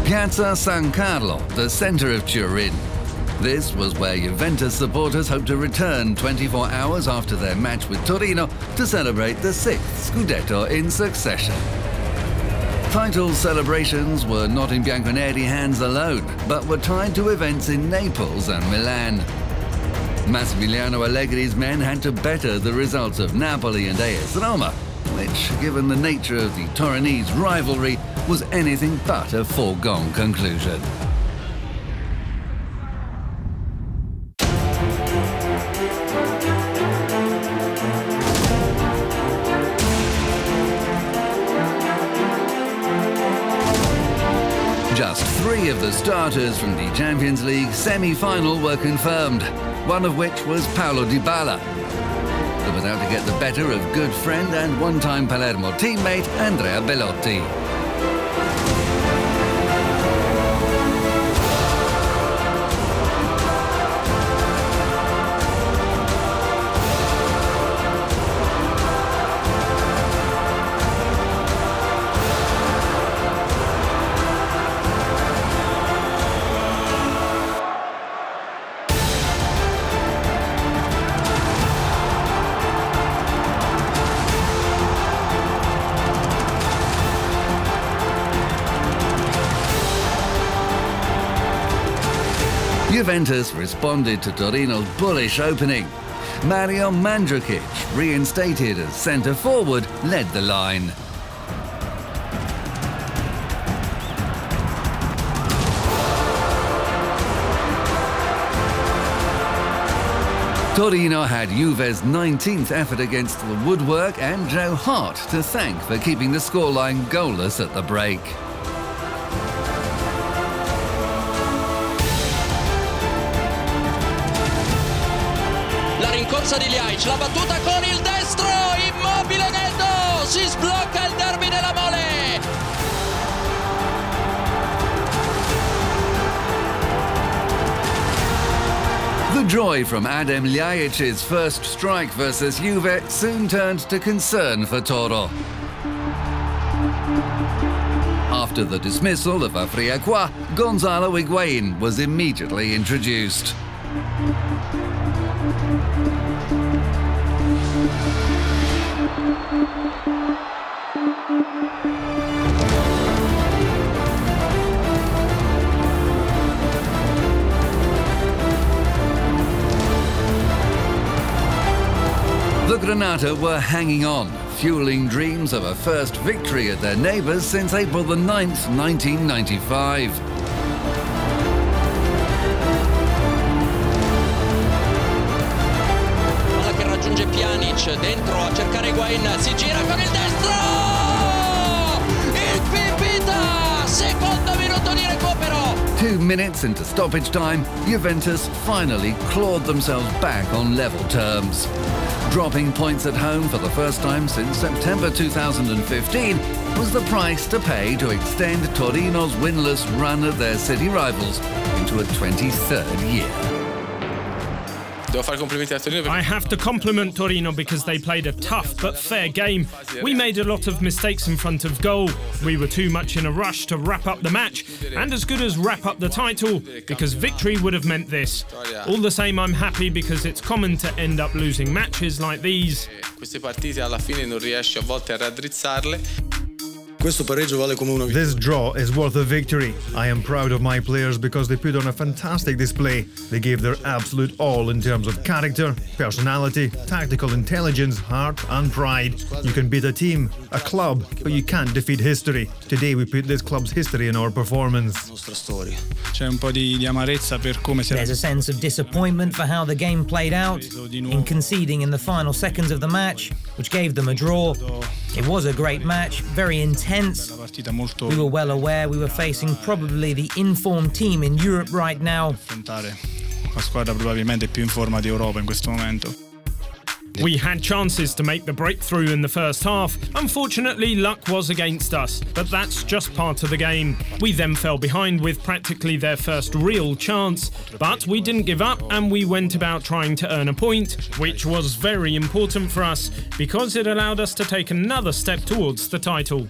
Piazza San Carlo, the centre of Turin. This was where Juventus supporters hoped to return 24 hours after their match with Torino to celebrate the 6th Scudetto in succession. Title celebrations were not in bianconeri hands alone, but were tied to events in Naples and Milan. Massimiliano Allegri's men had to better the results of Napoli and AS Roma, which, given the nature of the Torinese rivalry, was anything but a foregone conclusion. Just 3 of the starters from the Champions League semi-final were confirmed, one of which was Paulo Dybala, who was out to get the better of good friend and one-time Palermo teammate Andrea Belotti. Juventus responded to Torino's bullish opening. Mario Mandzukic, reinstated as centre-forward, led the line. Torino had Juve's 19th effort against the woodwork and Joe Hart to thank for keeping the scoreline goalless at the break. Rincorsa di Liaic, la battuta con il destro, Immobile netto, si sblocca il derby della Mole. The joy from Adem Ljaicic's first strike versus Juve soon turned to concern for Toro. After the dismissal of Afriaqua, Gonzalo Higuain was immediately introduced. The Granata were hanging on, fueling dreams of a first victory at their neighbours since April the 9th, 1995. Palla che raggiunge Pjanic, dentro a cercare Higuain, si gira con il destro! Il Pipita! Secondo minuto di recupero! 2 minutes into stoppage time, Juventus finally clawed themselves back on level terms. Dropping points at home for the first time since September 2015 was the price to pay to extend Torino's winless run at their city rivals into a 23rd year. I have to compliment Torino because they played a tough but fair game. We made a lot of mistakes in front of goal. We were too much in a rush to wrap up the match, and as good as wrap up the title, because victory would have meant this. All the same, I'm happy because it's common to end up losing matches like these. This draw is worth a victory. I am proud of my players because they put on a fantastic display. They gave their absolute all in terms of character, personality, tactical intelligence, heart and pride. You can beat a team, a club, but you can't defeat history. Today we put this club's history in our performance. There's a sense of disappointment for how the game played out, in conceding in the final seconds of the match, which gave them a draw. It was a great match, very intense. We were well aware we were facing probably the informed team in Europe right now. We had chances to make the breakthrough in the first half. Unfortunately, luck was against us, but that's just part of the game. We then fell behind with practically their first real chance, but we didn't give up and we went about trying to earn a point, which was very important for us because it allowed us to take another step towards the title.